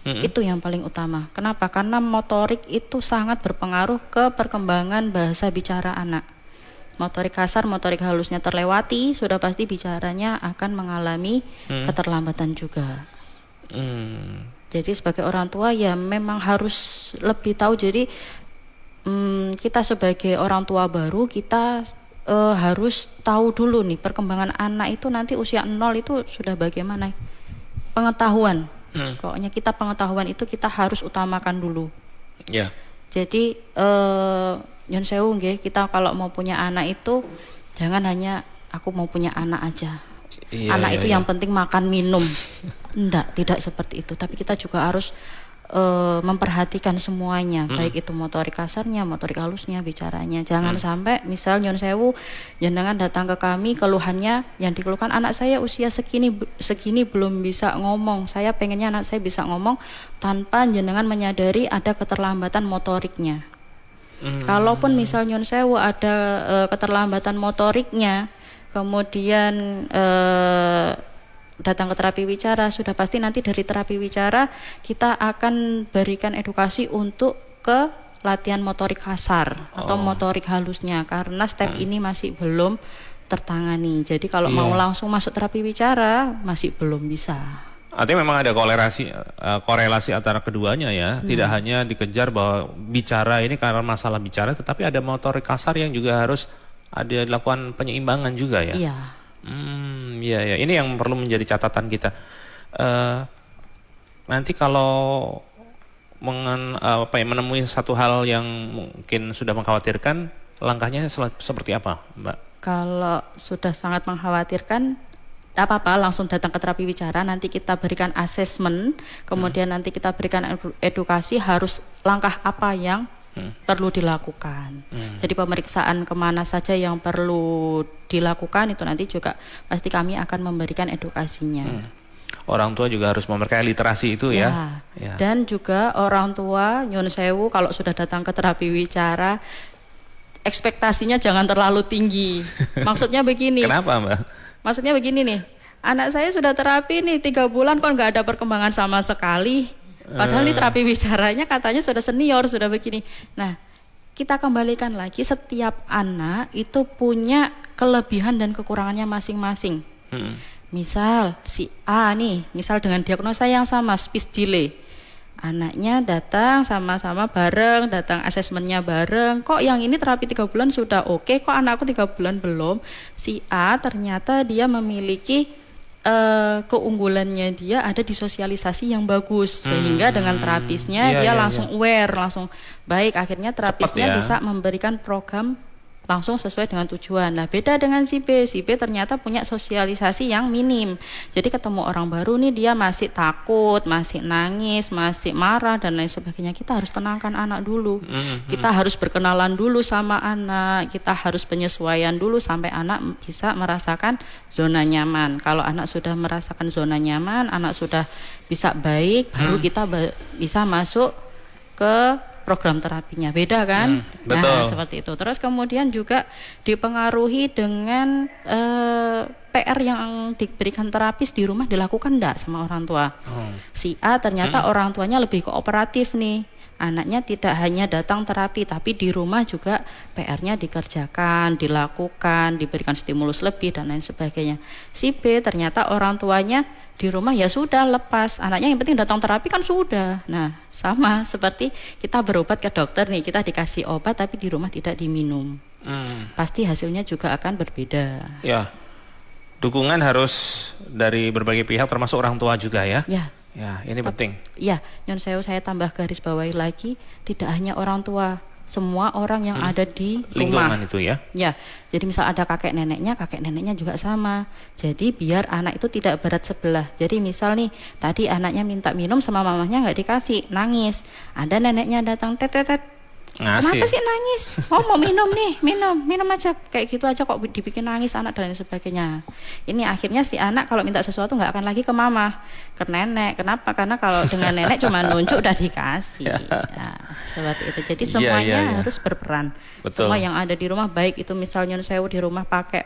Itu yang paling utama. Kenapa? Karena motorik itu sangat berpengaruh ke perkembangan bahasa bicara anak. Motorik kasar, motorik halusnya terlewati, sudah pasti bicaranya akan mengalami keterlambatan juga. Jadi sebagai orang tua ya memang harus lebih tahu. Jadi kita sebagai orang tua baru, kita harus tahu dulu nih perkembangan anak itu nanti usia 0 itu sudah bagaimana. Pengetahuan, pokoknya kita pengetahuan itu kita harus utamakan dulu. Jadi nyun sewu nggih, kita kalau mau punya anak itu jangan hanya aku mau punya anak aja. Anak itu yang penting makan minum. Tidak seperti itu. Tapi kita juga harus memperhatikan semuanya, baik itu motorik kasarnya, motorik halusnya, bicaranya. Jangan sampai misal nyon sewu jenengan datang ke kami, keluhannya yang dikeluhkan anak saya usia segini belum bisa ngomong. Saya pengennya anak saya bisa ngomong tanpa jenengan menyadari ada keterlambatan motoriknya. Kalaupun misal nyun sewu ada keterlambatan motoriknya, kemudian datang ke terapi wicara, sudah pasti nanti dari terapi wicara kita akan berikan edukasi untuk ke latihan motorik kasar atau motorik halusnya, karena step ini masih belum tertangani. Jadi kalau mau langsung masuk terapi wicara masih belum bisa. Artinya memang ada korelasi antara keduanya ya. Tidak hanya dikejar bahwa bicara ini karena masalah bicara, tetapi ada motorik kasar yang juga harus ada dilakukan penyeimbangan juga ya. Iya. Iya. Ini yang perlu menjadi catatan kita. Nanti kalau menemui satu hal yang mungkin sudah mengkhawatirkan, langkahnya seperti apa, Mbak? Kalau sudah sangat mengkhawatirkan, apa-apa langsung datang ke terapi wicara, nanti kita berikan asesmen, kemudian nanti kita berikan edukasi harus langkah apa yang perlu dilakukan. Jadi pemeriksaan kemana saja yang perlu dilakukan itu nanti juga pasti kami akan memberikan edukasinya. Orang tua juga harus memperkaya literasi itu ya. Dan juga orang tua nyun sewu kalau sudah datang ke terapi wicara, ekspektasinya jangan terlalu tinggi. Maksudnya begini. Kenapa, Mbak? Maksudnya begini nih, anak saya sudah terapi nih 3 bulan kok nggak ada perkembangan sama sekali. Padahal nih terapi bicaranya katanya sudah senior, sudah begini. Nah, kita kembalikan lagi, setiap anak itu punya kelebihan dan kekurangannya masing-masing. Misal si A nih, misal dengan diagnosa yang sama, speech delay. Anaknya datang sama-sama bareng, datang asesmennya bareng. Kok yang ini terapi 3 bulan sudah oke, kok anakku 3 bulan belum? Si A ternyata dia memiliki keunggulannya, dia ada di sosialisasi yang bagus, sehingga dengan terapisnya dia langsung aware, langsung baik. Akhirnya terapisnya bisa memberikan program langsung sesuai dengan tujuan. Nah, beda dengan si B ternyata punya sosialisasi yang minim. Jadi ketemu orang baru nih dia masih takut, masih nangis, masih marah dan lain sebagainya. Kita harus tenangkan anak dulu. Kita harus berkenalan dulu sama anak. Kita harus penyesuaian dulu sampai anak bisa merasakan zona nyaman. Kalau anak sudah merasakan zona nyaman, anak sudah bisa baik, baru kita bisa masuk ke program terapinya. Beda kan? Betul. Nah, seperti itu. Terus kemudian juga dipengaruhi dengan PR yang diberikan terapis di rumah dilakukan enggak sama orang tua. Si A ternyata orang tuanya lebih kooperatif nih. Anaknya tidak hanya datang terapi, tapi di rumah juga PR-nya dikerjakan, dilakukan, diberikan stimulus lebih dan lain sebagainya. Si B ternyata orang tuanya di rumah ya sudah lepas, anaknya yang penting datang terapi kan sudah. Nah, sama seperti kita berobat ke dokter nih, kita dikasih obat tapi di rumah tidak diminum. Pasti hasilnya juga akan berbeda. Ya, dukungan harus dari berbagai pihak termasuk orang tua juga ya. Ya, ini penting. Ya, Nyon Sewu saya tambah garis bawahi lagi, tidak hanya orang tua, semua orang yang ada di rumah. Lingkungan itu ya. Ya, jadi misal ada kakek neneknya juga sama. Jadi biar anak itu tidak berat sebelah. Jadi misal nih, tadi anaknya minta minum sama mamanya nggak dikasih, nangis. Ada neneknya datang, tetetet. Kenapa sih nangis? Oh mau minum nih, minum aja, kayak gitu aja kok dibikin nangis anak dan lain sebagainya. Ini akhirnya si anak kalau minta sesuatu nggak akan lagi ke mama, ke nenek. Kenapa? Karena kalau dengan nenek cuma nunjuk udah dikasih. Nah, seperti itu. Jadi semuanya harus berperan. Betul. Semua yang ada di rumah, baik itu misalnya saya di rumah pakai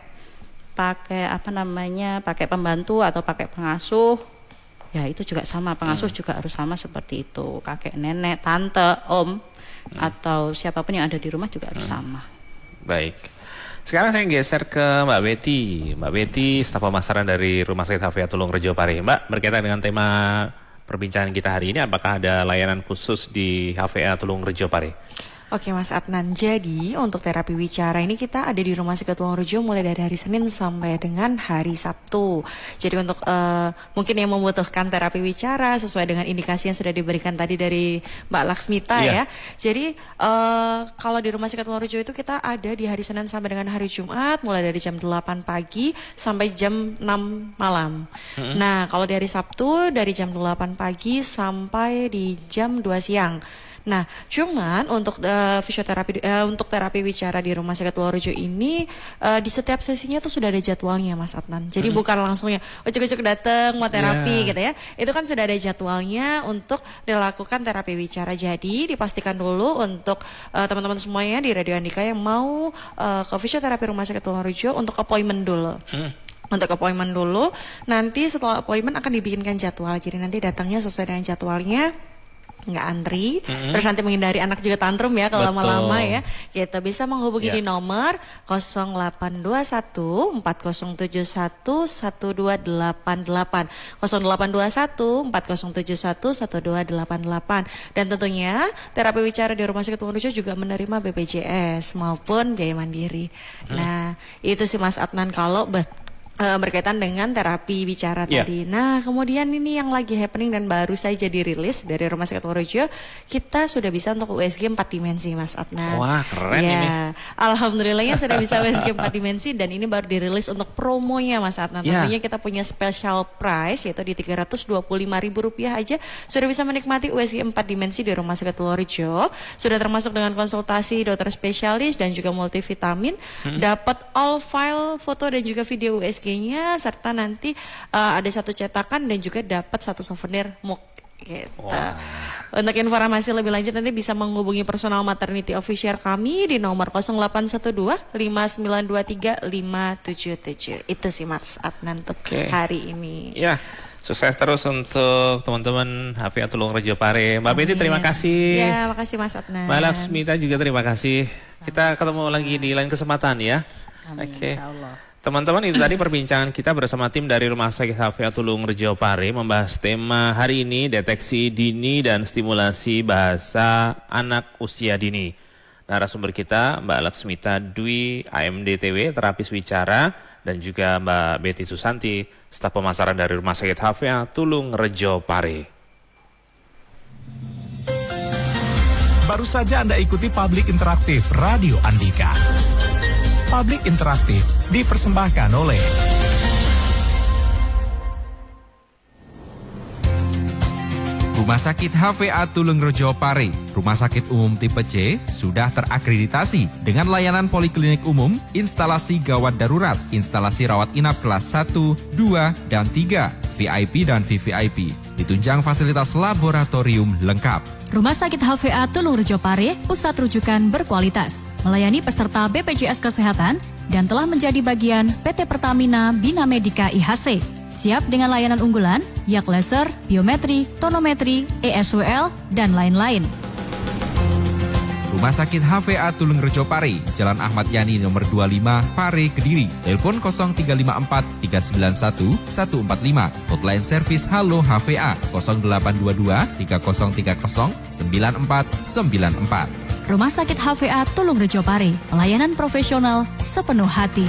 pakai pembantu atau pakai pengasuh. Ya itu juga sama, pengasuh juga harus sama seperti itu. Kakek, nenek, tante, om atau siapapun yang ada di rumah juga harus sama. Baik. Sekarang saya geser ke Mbak Betty. Mbak Betty, staf pemasaran dari Rumah Sakit HVA Tulung Rejo Pare. Mbak, berkaitan dengan tema perbincangan kita hari ini, apakah ada layanan khusus di HVA Tulung Rejo Pare? Oke Mas Adnan, jadi untuk terapi wicara ini kita ada di Rumah Sakit Tulung Rejo mulai dari hari Senin sampai dengan hari Sabtu. Jadi untuk mungkin yang membutuhkan terapi wicara sesuai dengan indikasi yang sudah diberikan tadi dari Mbak Laksmita ya. Jadi kalau di Rumah Sakit Tulung Rejo itu kita ada di hari Senin sampai dengan hari Jumat mulai dari jam 8 pagi sampai jam 6 malam. Nah kalau di hari Sabtu dari jam 8 pagi sampai di jam 2 siang. Nah, cuman untuk fisioterapi untuk terapi wicara di Rumah Sakit Tulungarejo ini di setiap sesinya tuh sudah ada jadwalnya Mas Adnan. Jadi bukan langsung ya ucuk-ucuk datang mau terapi gitu ya. Itu kan sudah ada jadwalnya untuk dilakukan terapi wicara. Jadi dipastikan dulu untuk teman-teman semuanya di Radio Andika yang mau ke fisioterapi Rumah Sakit Tulungarejo untuk appointment dulu. Untuk appointment dulu, nanti setelah appointment akan dibikinkan jadwal. Jadi nanti datangnya sesuai dengan jadwalnya, nggak antri. Terus nanti menghindari anak juga tantrum ya kalau lama-lama ya. Kita bisa menghubungi di nomor 0821 4071 1288, 0821 4071 1288. Dan tentunya terapi wicara di Rumah Sakit Tulungarejo juga menerima BPJS maupun biaya mandiri. Nah, itu sih Mas Adnan kalau berkaitan dengan terapi bicara tadi. Nah, kemudian ini yang lagi happening dan baru saja dirilis dari Rumah Sakit Tulungarejo, kita sudah bisa untuk USG 4 dimensi Mas Adnan. Wah, keren ini. Alhamdulillahnya sudah bisa USG 4 dimensi dan ini baru dirilis untuk promonya Mas Adnan. Tentunya kita punya special price yaitu di Rp325.000 aja sudah bisa menikmati USG 4 dimensi di Rumah Sakit Tulungarejo. Sudah termasuk dengan konsultasi dokter spesialis dan juga multivitamin, dapat all file foto dan juga video USG serta nanti ada 1 cetakan dan juga dapat 1 souvenir mug gitu. Untuk informasi lebih lanjut nanti bisa menghubungi personal maternity official kami di nomor 0812 5923 577. Itu sih Mas Adnan untuk hari ini. Ya. Sukses terus untuk teman-teman HVA Tulungarejo Pare. Mbak Betty terima kasih. Ya, makasih Mas Adnan. Mbak Laksmita juga terima kasih. Kita ketemu lagi di lain kesempatan ya. Oke. Teman-teman, itu tadi perbincangan kita bersama tim dari Rumah Sakit HVA Tulungarejo Pare membahas tema hari ini, deteksi dini dan stimulasi bahasa anak usia dini. Narasumber kita Mbak Laksmita Dwi, AMDTW, terapis wicara, dan juga Mbak Betty Susanti, staf pemasaran dari Rumah Sakit HVA Tulungarejo Pare. Baru saja Anda ikuti Publik Interaktif Radio Andika. Publik Interaktif dipersembahkan oleh Rumah Sakit HVA Tulungarejo Pare, Rumah Sakit Umum Tipe C, sudah terakreditasi dengan layanan poliklinik umum, instalasi gawat darurat, instalasi rawat inap kelas 1, 2, dan 3, VIP dan VVIP, ditunjang fasilitas laboratorium lengkap. Rumah Sakit HVA Tulungarejo Pare, pusat rujukan berkualitas, melayani peserta BPJS Kesehatan dan telah menjadi bagian PT Pertamina Bina Medica IHC. Siap dengan layanan unggulan, yak laser, biometri, tonometri, ESWL, dan lain-lain. Rumah Sakit HVA Tulungarejo Pare, Jalan Ahmad Yani nomor 25, Pare, Kediri. Telepon 0354 391 145. Hotline service Halo HVA 0822 3030 9494. Rumah Sakit HVA Tulungarejo Pare, pelayanan profesional sepenuh hati.